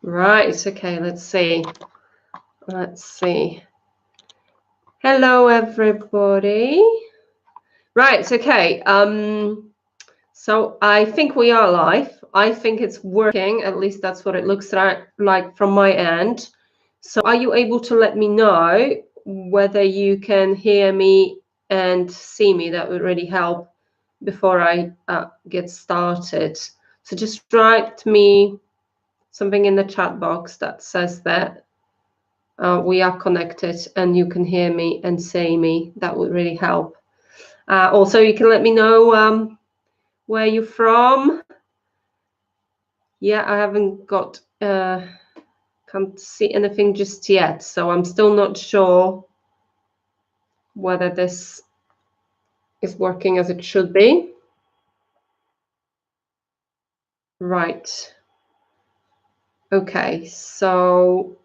Right, okay, let's see. Hello, everybody. Right, okay. So I think we are live. I think it's working. At least that's what it looks like from my end. So are you able to let me know whether you can hear me and see me? That would really help before I get started. So just write me something in the chat box that says that we are connected and you can hear me and see me. That would really help. Also, you can let me know where you're from. Yeah, I haven't got, can't see anything just yet. So I'm still not sure whether this is working as it should be. Right. Okay, so,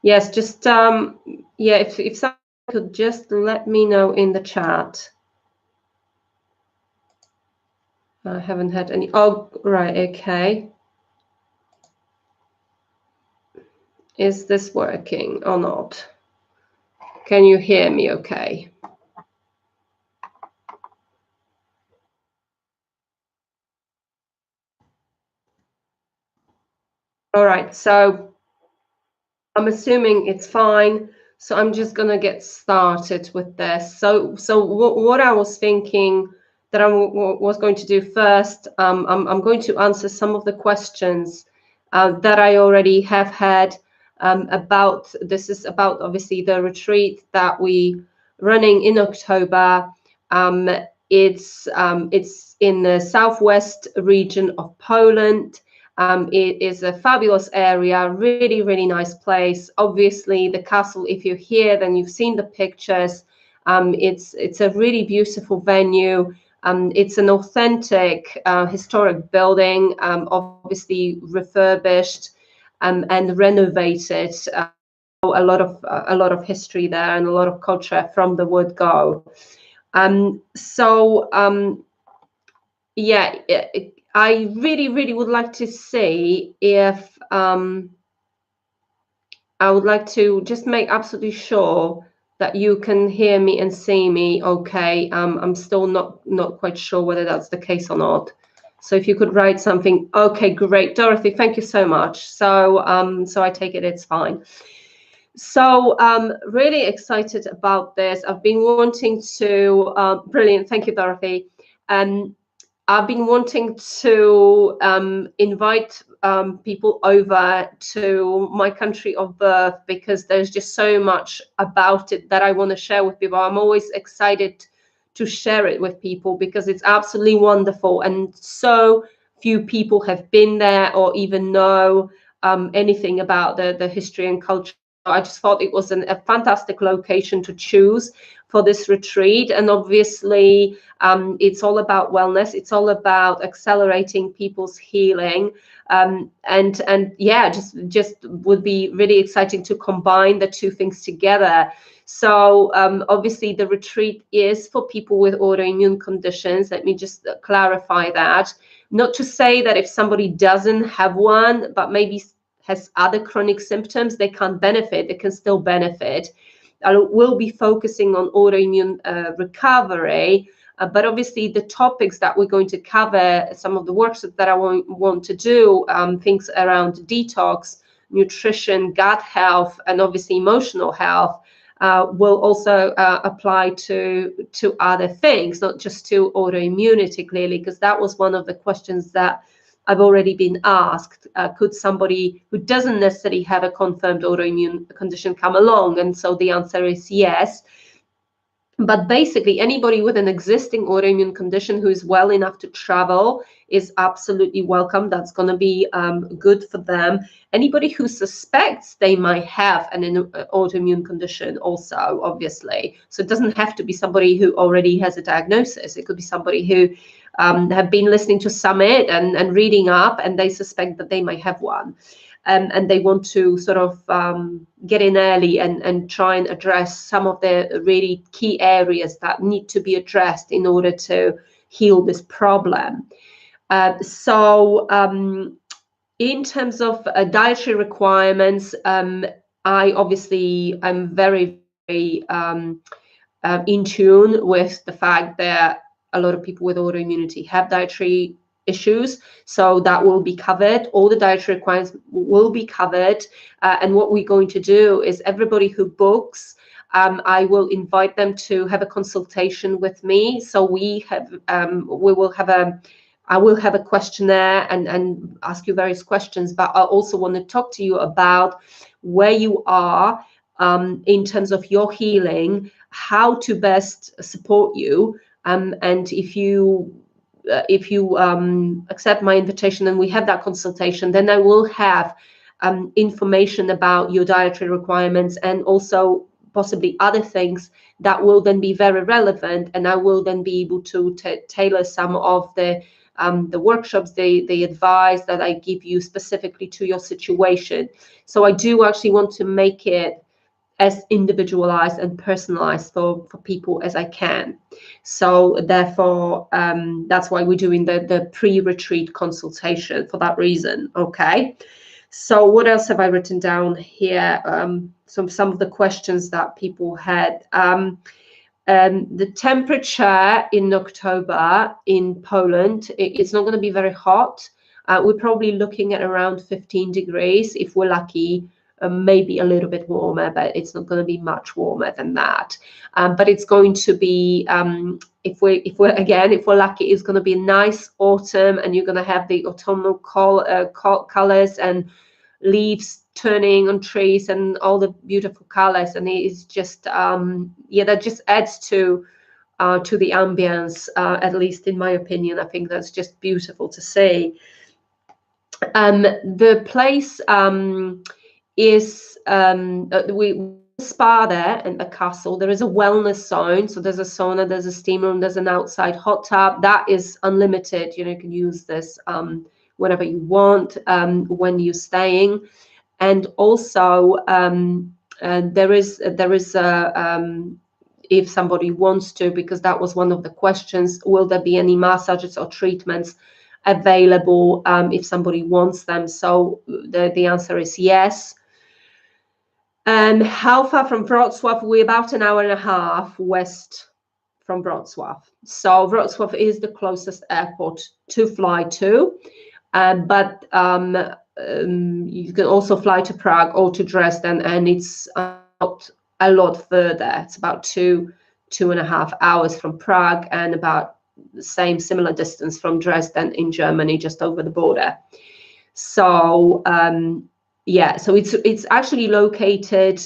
yes, just, yeah, if someone could just let me know in the chat. I haven't had any, oh, right, okay. Is this working or not? Can you hear me okay? All right, so I'm assuming it's fine. So I'm just gonna get started with this. So what I was thinking that I was going to do first, I'm going to answer some of the questions that I already have had about, this is about obviously the retreat that we running in October. It's in the southwest region of Poland. It is a fabulous area, really, really nice place. Obviously, the castle, if you're here, then you've seen the pictures. It's a really beautiful venue. It's an authentic historic building, obviously refurbished and renovated. A lot of history there and a lot of culture from the word go. Yeah, I really, really would like to see if I would like to just make absolutely sure that you can hear me and see me okay. I'm still not quite sure whether that's the case or not. So if you could write something, okay, great. Dorothy, thank you so much. So I take it it's fine. So really excited about this. I've been wanting to, brilliant, thank you, Dorothy. I've been wanting to invite people over to my country of birth because there's just so much about it that I want to share with people. I'm always excited to share it with people because it's absolutely wonderful, and so few people have been there or even know anything about the history and culture. I just thought it was a fantastic location to choose for this retreat, and obviously it's all about wellness. It's all about accelerating people's healing, and yeah, just would be really exciting to combine the two things together. So obviously the retreat is for people with autoimmune conditions. Let me just clarify that. Not to say that if somebody doesn't have one, but maybe has other chronic symptoms, they can't benefit. They can still benefit. I will be focusing on autoimmune recovery, but obviously the topics that we're going to cover, some of the works that I want to do, things around detox, nutrition, gut health, and obviously emotional health, will also apply to other things, not just to autoimmunity, clearly, because that was one of the questions that I've already been asked. Could somebody who doesn't necessarily have a confirmed autoimmune condition come along? And so the answer is yes. But basically, anybody with an existing autoimmune condition who is well enough to travel is absolutely welcome. That's going to be good for them. Anybody who suspects they might have an autoimmune condition also, obviously. So it doesn't have to be somebody who already has a diagnosis. It could be somebody who have been listening to Summit and reading up, and they suspect that they might have one. and they want to sort of get in early and try and address some of the really key areas that need to be addressed in order to heal this problem. In terms of dietary requirements, I obviously am very, very in tune with the fact that a lot of people with autoimmunity have dietary issues, so that will be covered. All the dietary requirements will be covered, and what we're going to do is everybody who books, I will invite them to have a consultation with me. So I will have a questionnaire and ask you various questions, but I also want to talk to you about where you are in terms of your healing, how to best support you, and if you accept my invitation and we have that consultation, then I will have information about your dietary requirements and also possibly other things that will then be very relevant, and I will then be able to tailor some of the workshops, the advice that I give you specifically to your situation. So I do actually want to make it as individualized and personalized for people as I can. So therefore, that's why we're doing the pre-retreat consultation for that reason. Okay. So what else have I written down here? Some of the questions that people had. The temperature in October in Poland, it's not going to be very hot. We're probably looking at around 15 degrees if we're lucky, maybe a little bit warmer, but it's not going to be much warmer than that. But it's going to be, if we're lucky, it's going to be a nice autumn, and you're going to have the autumnal colors and leaves turning on trees and all the beautiful colors, and it is just that just adds to the ambience, at least in my opinion. I think that's just beautiful to see. The place is we spa there in the castle. There is a wellness zone, so there's a sauna, there's a steam room, there's an outside hot tub that is unlimited. You can use this whenever you want when you're staying. And also there is if somebody wants to, because that was one of the questions, will there be any massages or treatments available if somebody wants them? So the answer is yes. How far from Wrocław? We're about an hour and a half west from Wrocław. So Wrocław is the closest airport to fly to, but you can also fly to Prague or to Dresden, and it's not a lot further. It's about 2.5 hours from Prague, and about the similar distance from Dresden in Germany, just over the border. So so it's actually located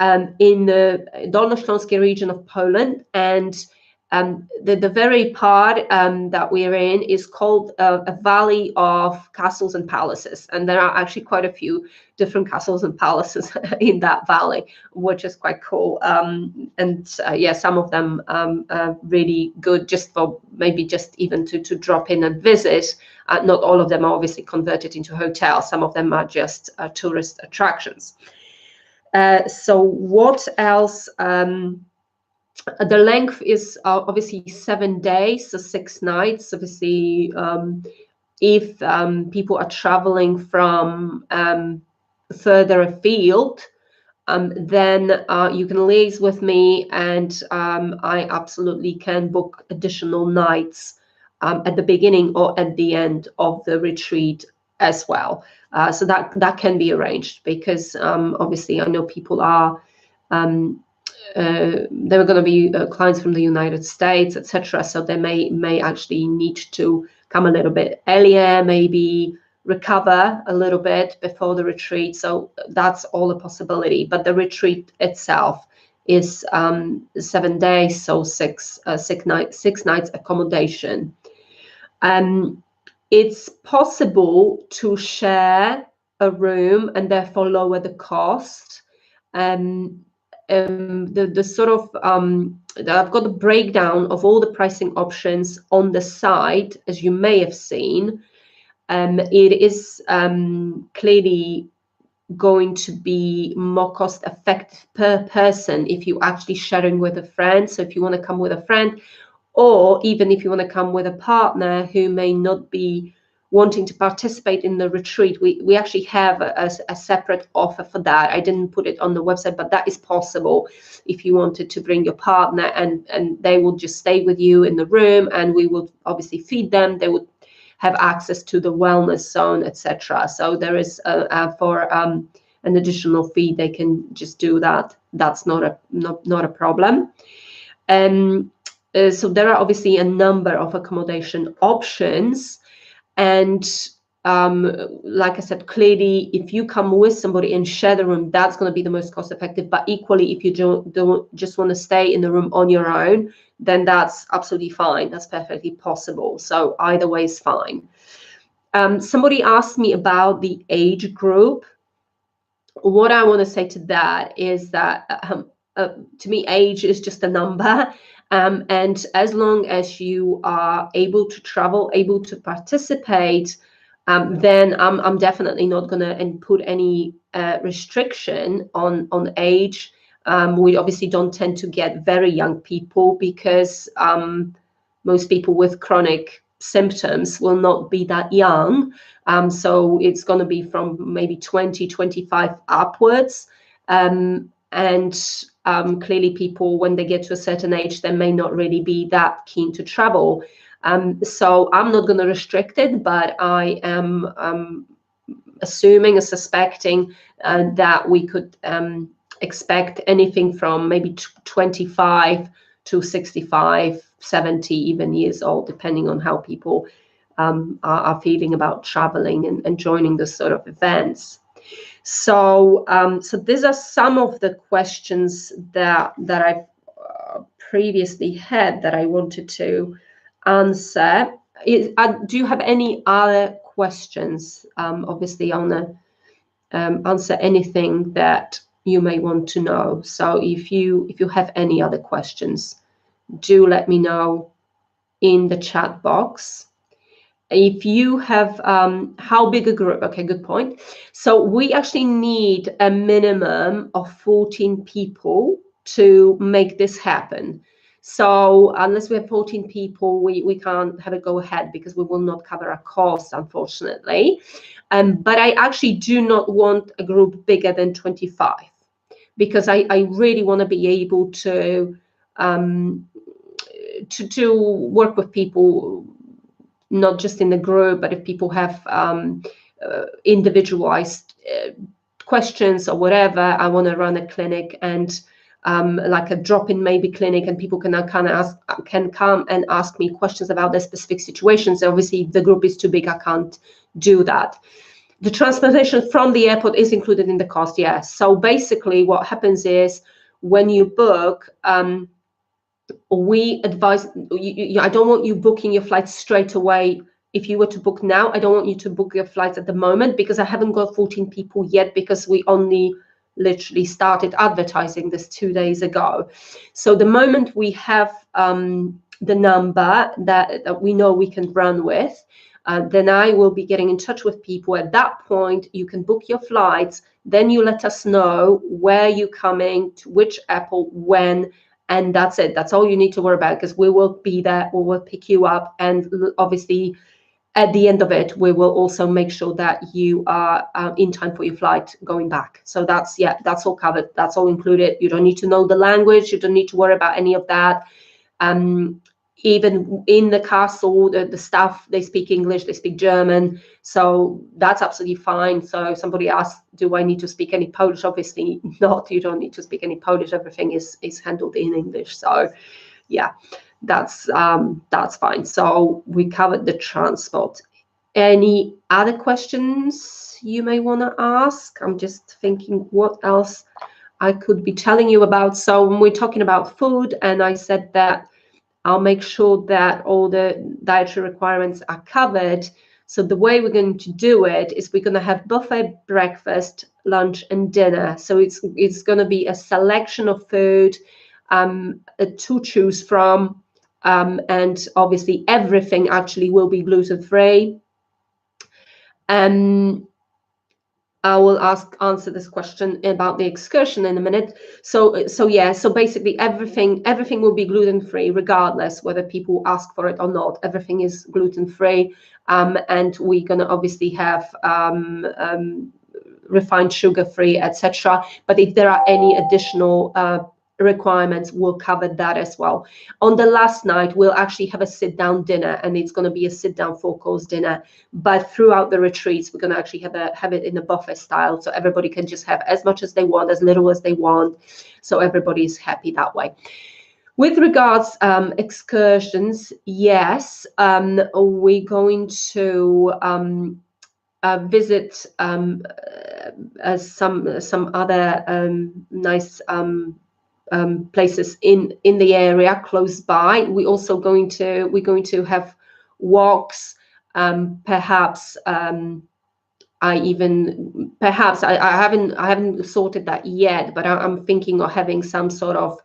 in the Dolnośląskie region of Poland, and the very part that we're in is called a valley of castles and palaces, and there are actually quite a few different castles and palaces in that valley, which is quite cool. Some of them are really good, just for maybe just even to drop in and visit. Not all of them are obviously converted into hotels. Some of them are just tourist attractions. So what else? The length is obviously 7 days, so 6 nights. Obviously, if people are traveling from further afield, then you can liaise with me, and I absolutely can book additional nights at the beginning or at the end of the retreat as well. So that can be arranged, because obviously I know people are there are going to be clients from the United States, etc. So they may actually need to come a little bit earlier, maybe recover a little bit before the retreat. So that's all a possibility. But the retreat itself is 7 days, so 6 nights accommodation. It's possible to share a room and therefore lower the cost. The sort of I've got the breakdown of all the pricing options on the site, as you may have seen. It is clearly going to be more cost effective per person if you actually sharing with a friend. So if you want to come with a friend, or even if you want to come with a partner who may not be wanting to participate in the retreat, we actually have a separate offer for that. I didn't put it on the website, but that is possible if you wanted to bring your partner, and they will just stay with you in the room, and we will obviously feed them. They would have access to the wellness zone, etc. So there is for an additional fee, they can just do that. That's not a problem. So there are obviously a number of accommodation options, and like I said, clearly, if you come with somebody and share the room, that's going to be the most cost effective. But equally, if you don't just want to stay in the room on your own, then that's absolutely fine. That's perfectly possible. So either way is fine. Somebody asked me about the age group. What I want to say to that is that to me, age is just a number. And as long as you are able to travel, able to participate, then I'm definitely not going to put any restriction on age. We obviously don't tend to get very young people, because most people with chronic symptoms will not be that young. So it's going to be from maybe 20, 25 upwards. And clearly people, when they get to a certain age, they may not really be that keen to travel. So I'm not going to restrict it, but I am assuming or suspecting that we could expect anything from maybe 25 to 65, 70 even years old, depending on how people are feeling about traveling and joining this sort of events. So so these are some of the questions that I've previously had that I wanted to answer. Do you have any other questions? Obviously, I want to answer anything that you may want to know. So if you have any other questions, do let me know in the chat box. If you have how big a group? Okay, good point. So we actually need a minimum of 14 people to make this happen. So unless we have 14 people, we can't have a go ahead, because we will not cover our costs, unfortunately. But I actually do not want a group bigger than 25, because I really want to be able to work with people, not just in the group, but if people have individualized questions or whatever. I want to run a clinic, and like a drop-in maybe clinic, and people can can come and ask me questions about their specific situations. Obviously, if the group is too big, I can't do that. The transportation from the airport is included in the cost, yes. So basically what happens is, when you book, we advise I don't want you booking your flights straight away. If you were to book now, I don't want you to book your flights at the moment, because I haven't got 14 people yet, because we only literally started advertising this 2 days ago. So the moment we have the number that we know we can run with, then I will be getting in touch with people. At that point, you can book your flights. Then you let us know where you're coming, to which airport, when, and that's it. That's all you need to worry about, because we will be there. We will pick you up, and obviously at the end of it, we will also make sure that you are in time for your flight going back. So that's all covered. That's all included. You don't need to know the language. You don't need to worry about any of that. Even in the castle, the staff, they speak English, they speak German, so that's absolutely fine. So somebody asked, do I need to speak any Polish? Obviously not. You don't need to speak any Polish. Everything is handled in English. So yeah, that's fine. So we covered the transport. Any other questions you may want to ask? I'm just thinking what else I could be telling you about. So when we're talking about food, and I said that I'll make sure that all the dietary requirements are covered. So the way we're going to do it is we're going to have buffet breakfast, lunch, and dinner. So it's going to be a selection of food to choose from, and obviously everything actually will be gluten-free. I will answer this question about the excursion in a minute. So yeah, so basically everything will be gluten-free regardless whether people ask for it or not. Everything is gluten-free, and we're gonna obviously have refined sugar-free, etc. But if there are any additional requirements, we'll cover that as well. On the last night, we'll actually have a sit-down dinner, and it's going to be a sit-down 4-course dinner. But throughout the retreats, we're going to actually have it in a buffet style, so everybody can just have as much as they want, as little as they want, so everybody's happy that way. With regards excursions, yes, we're going to visit some other nice places in the area close by. We're going to have walks. Perhaps I haven't sorted that yet, but I'm thinking of having some sort of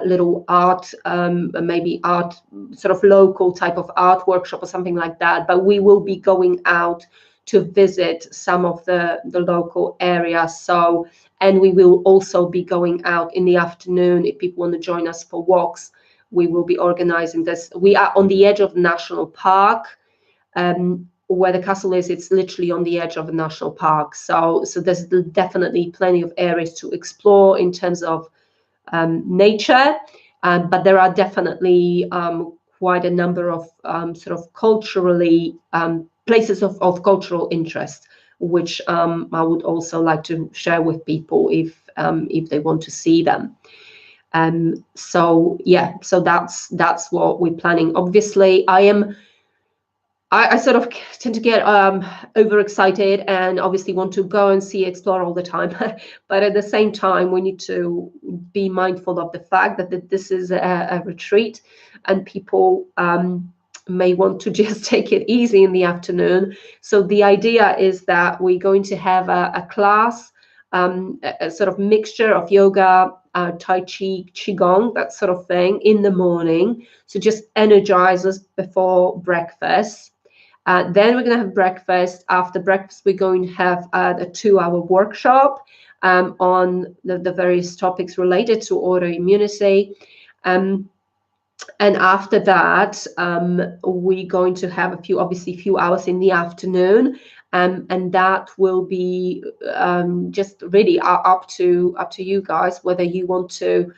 little art, maybe art, sort of local type of art workshop or something like that. But we will be going out to visit some of the local areas. So, and we will also be going out in the afternoon. If people want to join us for walks, we will be organizing this. We are on the edge of the national park. Where the castle is, it's literally on the edge of a national park. So there's definitely plenty of areas to explore in terms of nature, but there are definitely quite a number of sort of culturally places of cultural interest, which I would also like to share with people if they want to see them. So yeah, so that's what we're planning. Obviously, I sort of tend to get overexcited and obviously want to go and see, explore all the time. But at the same time, we need to be mindful of the fact that this is a retreat, and people may want to just take it easy in the afternoon. So the idea is that we're going to have a class, a sort of mixture of yoga, Tai Chi, Qigong, that sort of thing in the morning. So just energize us before breakfast. Then we're going to have breakfast. After breakfast, we're going to have a 2-hour workshop on the various topics related to autoimmunity. And after that, we're going to have a few hours in the afternoon, and that will be just really up to you guys, whether you want to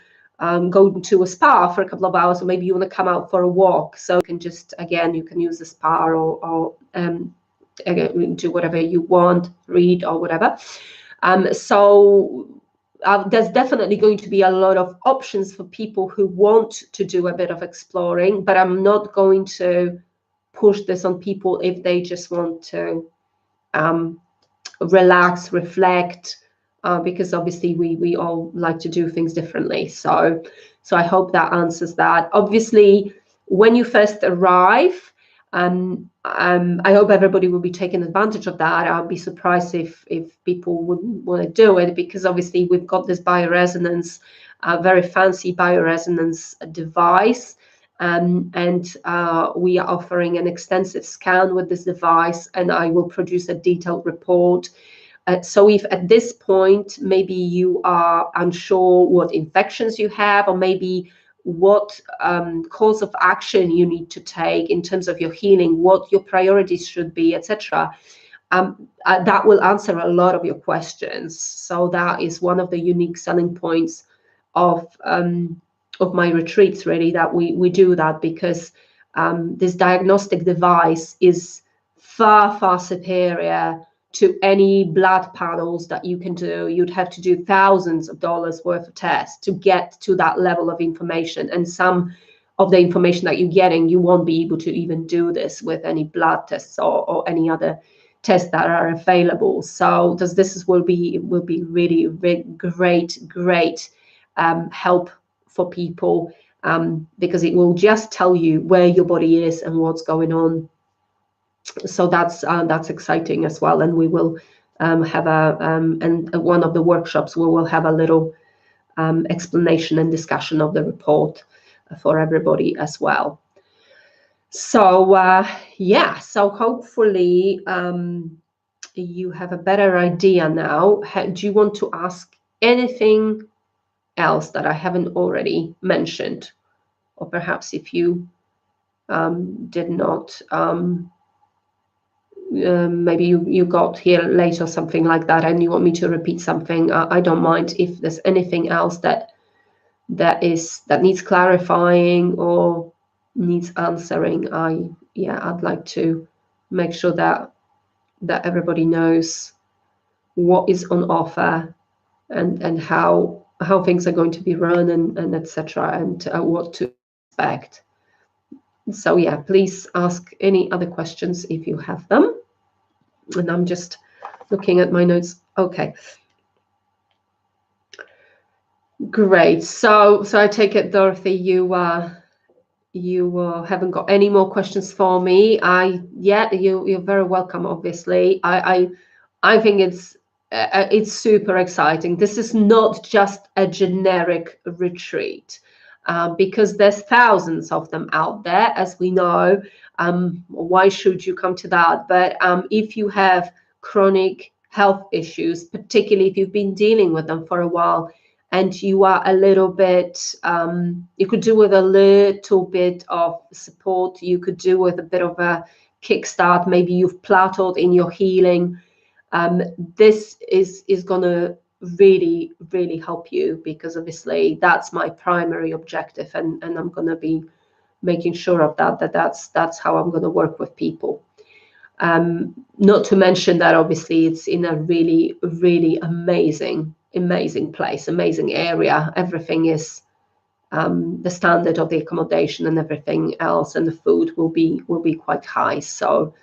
go to a spa for a couple of hours, or maybe you want to come out for a walk. So you can just, again, you can use the spa or again, do whatever you want, read or whatever. So there's definitely going to be a lot of options for people who want to do a bit of exploring, but I'm not going to push this on people if they just want to relax, reflect, because obviously we all like to do things differently. So I hope that answers that. Obviously, when you first arrive, I hope everybody will be taking advantage of that. I'll be surprised if people wouldn't want to do it, because obviously we've got this bioresonance, very fancy bioresonance device, and we are offering an extensive scan with this device, and I will produce a detailed report. So if at this point maybe you are unsure what infections you have, or maybe what course of action you need to take in terms of your healing, what your priorities should be, etc., that will answer a lot of your questions. So that is one of the unique selling points of my retreats, really, that we do that, because this diagnostic device is far superior to any blood panels that you can do. You'd have to do thousands of dollars worth of tests to get to that level of information. And some of the information that you're getting, you won't be able to even do this with any blood tests or any other tests that are available. So this will be really, really great help for people, because it will just tell you where your body is and what's going on. So that's exciting as well. And we will have and one of the workshops we will have a little explanation and discussion of the report for everybody as well. So yeah, so hopefully you have a better idea now. Do you want to ask anything else that I haven't already mentioned? Or perhaps if you did not, maybe you got here late or something like that and you want me to repeat something, I don't mind. If there's anything else that needs clarifying or needs answering, I'd like to make sure that everybody knows what is on offer and how things are going to be run and etc. and what to expect. So yeah, please ask any other questions if you have them. And I'm just looking at my notes. Okay. Great. So I take it, Dorothy, you haven't got any more questions for me. You're very welcome. Obviously, I think it's super exciting. This is not just a generic retreat, because there's thousands of them out there, as we know. Why should you come to that? But if you have chronic health issues, particularly if you've been dealing with them for a while, and you are a little bit, you could do with a little bit of support, you could do with a bit of a kickstart, maybe you've plateaued in your healing, this is going to really, really help you, because obviously that's my primary objective, and I'm going to be making sure of that's how I'm going to work with people. Not to mention that obviously it's in a really, really amazing place, amazing area. Everything is the standard of the accommodation and everything else, and the food will be quite high. So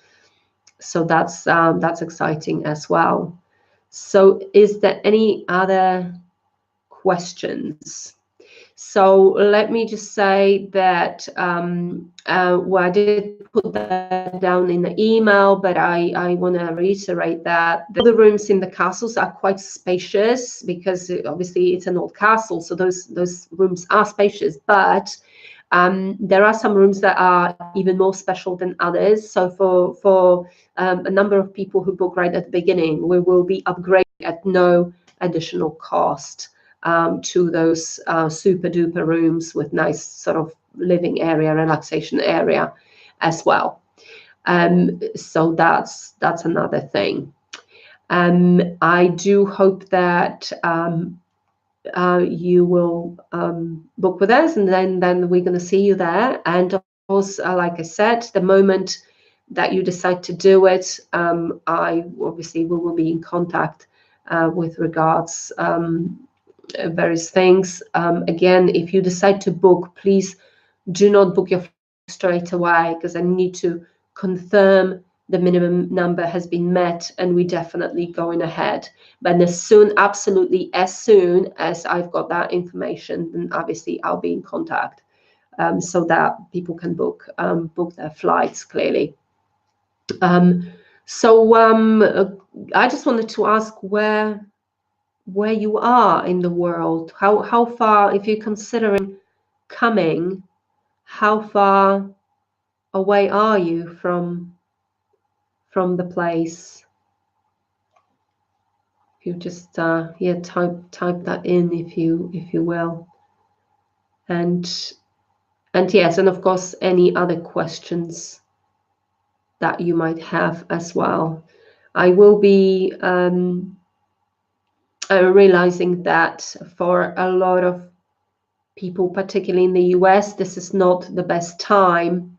that's exciting as well. So is there any other questions? So let me just say that I did put that down in the email, but I want to reiterate that the rooms in the castles are quite spacious, because obviously it's an old castle, so those rooms are spacious, but there are some rooms that are even more special than others. So for a number of people who book right at the beginning, we will be upgraded at no additional cost to those super duper rooms with nice sort of living area, relaxation area as well. So that's another thing. I do hope that you will book with us, and then we're going to see you there. And of course, like I said, the moment that you decide to do it, we will be in contact with regards various things. Again, if you decide to book, please do not book your flight straight away, because I need to confirm the minimum number has been met and we're definitely going ahead. But absolutely as soon as I've got that information, then obviously I'll be in contact, so that people can book their flights clearly. I just wanted to ask where you are in the world. How far, if you're considering coming, how far away are you from the place? If you just type that in, if you will. And yes, and of course any other questions that you might have as well. I will be realizing that for a lot of people, particularly in the US, this is not the best time.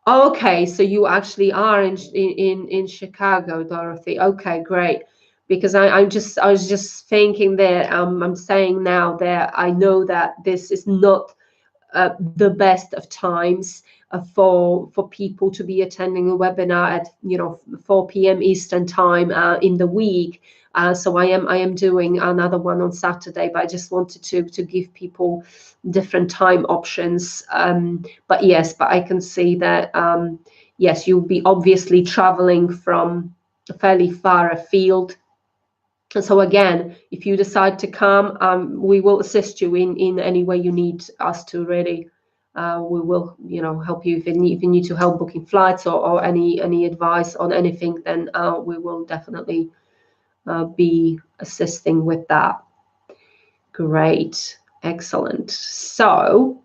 Okay, so you actually are in Chicago, Dorothy. Okay, great. Because I was just thinking that I'm saying now that I know that this is not the best of times for people to be attending a webinar at 4 p.m. Eastern time in the week. So I am doing another one on Saturday, but I just wanted to give people different time options. But I can see that yes, you'll be obviously traveling from fairly far afield. And so again, if you decide to come, we will assist you in any way you need us to, really. we will, help you if you need to help booking flights or any advice on anything. Then we will definitely be assisting with that. Great, excellent. So,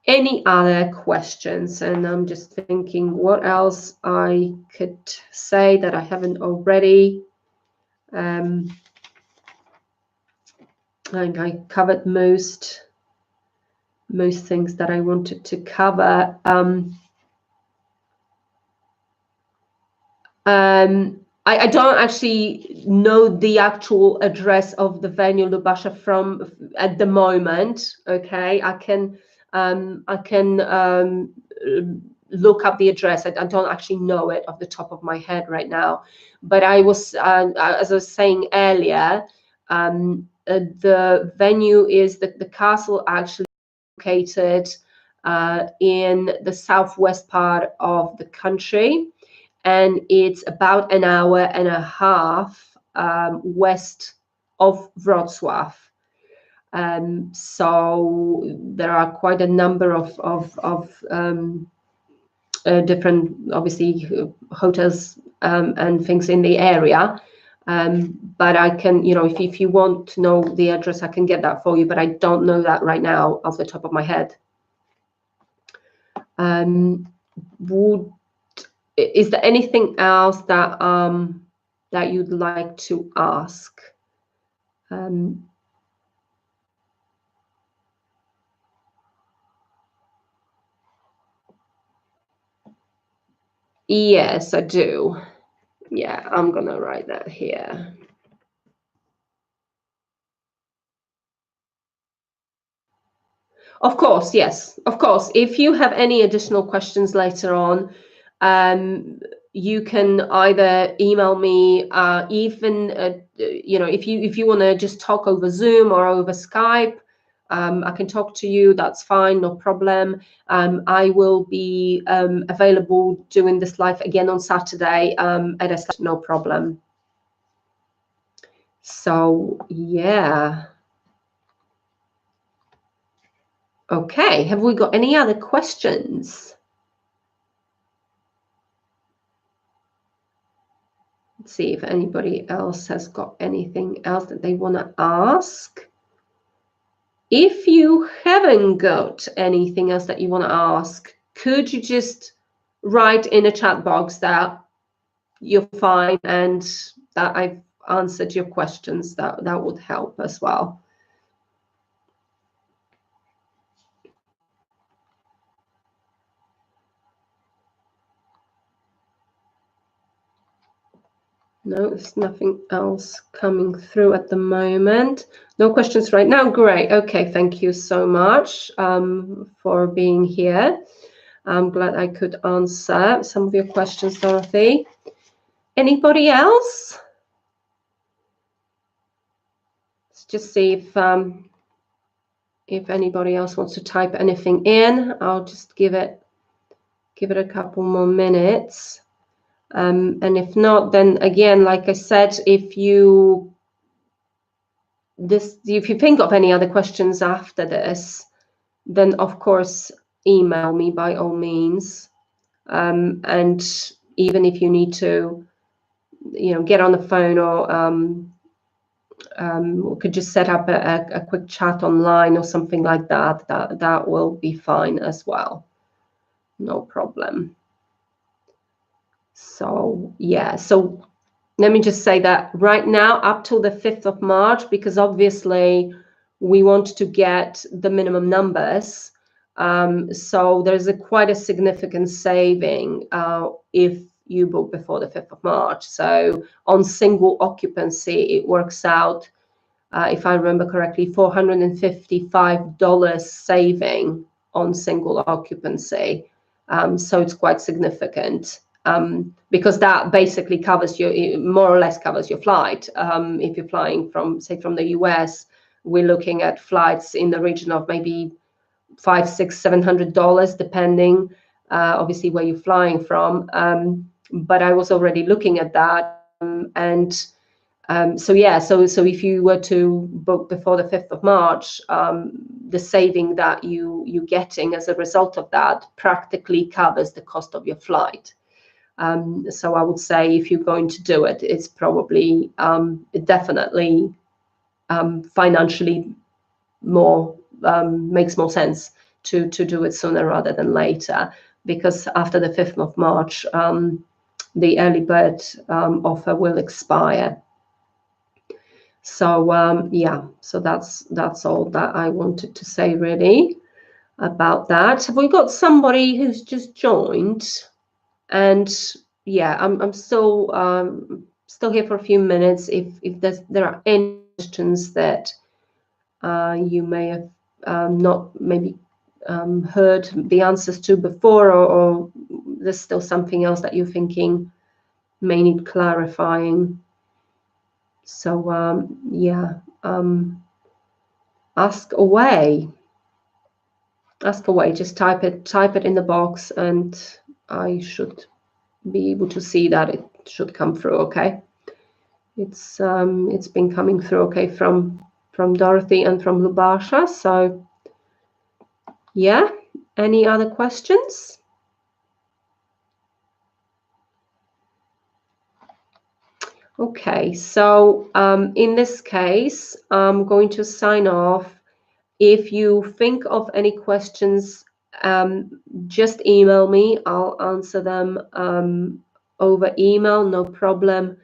any other questions? And I'm just thinking what else I could say that I haven't already. I think I covered most things that I wanted to cover. I don't actually know the actual address of the venue Lubasha from at the moment. Okay, I can look up the address. I don't actually know it off the top of my head right now. But I was, as I was saying earlier, the venue is the castle actually located in the southwest part of the country, and it's about an hour and a half west of Wrocław. So there are quite a number of different, obviously, hotels and things in the area. But I can, if you want to know the address, I can get that for you, but I don't know that right now off the top of my head. Is there anything else that that you'd like to ask? Yes, I do. Yeah, I'm gonna write that here. Of course, yes, of course. If you have any additional questions later on, you can either email me, even if you want to just talk over Zoom or over Skype, I can talk to you. That's fine, no problem. I will be available doing this live again on Saturday at no problem. So yeah. Okay, have we got any other questions? Let's see if anybody else has got anything else that they want to ask. If you haven't got anything else that you want to ask, could you just write in a chat box that you're fine and that I've answered your questions? That would help as well. No, there's nothing else coming through at the moment. No questions right now. Great. Okay, thank you so much for being here. I'm glad I could answer some of your questions, Dorothy. Anybody else? Let's just see if anybody else wants to type anything in. I'll just give it a couple more minutes. And if not, then again, like I said, if you think of any other questions after this, then of course email me by all means. And even if you need to, get on the phone or we could just set up a quick chat online or something like that. That will be fine as well. No problem. So yeah, so let me just say that right now up till the 5th of March, because obviously we want to get the minimum numbers. So there's quite a significant saving if you book before the 5th of March. So on single occupancy, it works out, if I remember correctly, $455 saving on single occupancy. So it's quite significant. Because that basically covers more or less covers your flight. If you're flying from the US, we're looking at flights in the region of maybe $500, $600, $700, depending, obviously, where you're flying from. But I was already looking at that, and So yeah, so if you were to book before the 5th of March, the saving that you're getting as a result of that practically covers the cost of your flight. So I would say if you're going to do it, it's probably definitely financially more makes more sense to do it sooner rather than later, because after the 5th of March, the early bird offer will expire. So yeah, so that's all that I wanted to say really about that. Have we got somebody who's just joined? And yeah, I'm still here for a few minutes. If there are any questions that you may have not maybe heard the answers to before, or there's still something else that you're thinking may need clarifying. So yeah, ask away. Ask away. Just type it in the box, and I should be able to see that. It should come through okay. It's been coming through okay from Dorothy and from Lubasha. So yeah, any other questions? Okay, so in this case, I'm going to sign off. If you think of any questions, just email me. I'll answer them over email, no problem.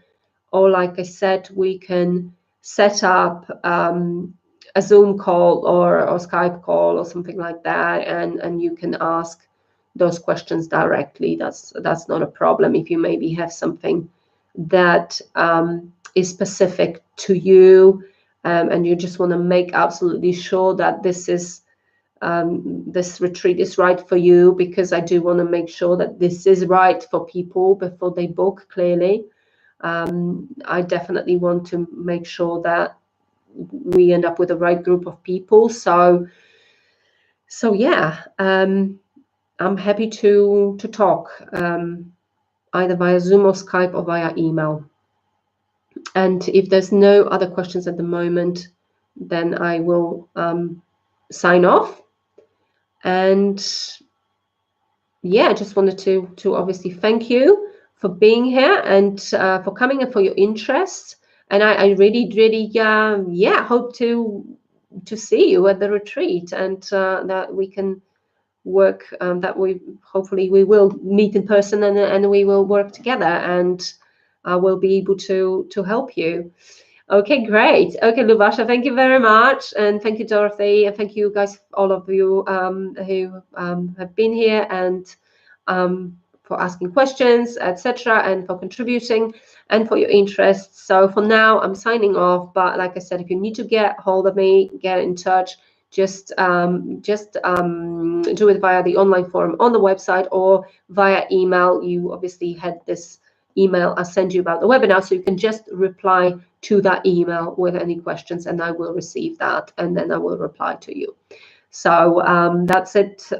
Or like I said, we can set up a Zoom call or Skype call or something like that, and you can ask those questions directly. That's not a problem. If you maybe have something that is specific to you, and you just want to make absolutely sure that this retreat is right for you, because I do want to make sure that this is right for people before they book, clearly. I definitely want to make sure that we end up with the right group of people. So yeah, I'm happy to talk either via Zoom or Skype or via email. And if there's no other questions at the moment, then I will sign off. And yeah, I just wanted to obviously thank you for being here and for coming and for your interest. And I really, really, yeah, hope to see you at the retreat, and that we can work, that we hopefully we will meet in person, and we will work together, and I will be able to help you. Okay, great. Okay, Lubasha, thank you very much. And thank you, Dorothy. And thank you guys, all of you who have been here, and for asking questions, etc., and for contributing and for your interest. So for now, I'm signing off. But like I said, if you need to get hold of me, get in touch, just do it via the online forum on the website or via email. You obviously had this email I sent you about the webinar, so you can just reply to that email with any questions, and I will receive that, and then I will reply to you. So that's it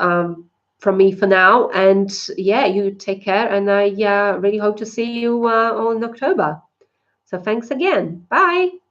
from me for now, and yeah, you take care, and I really hope to see you in October. So thanks again. Bye.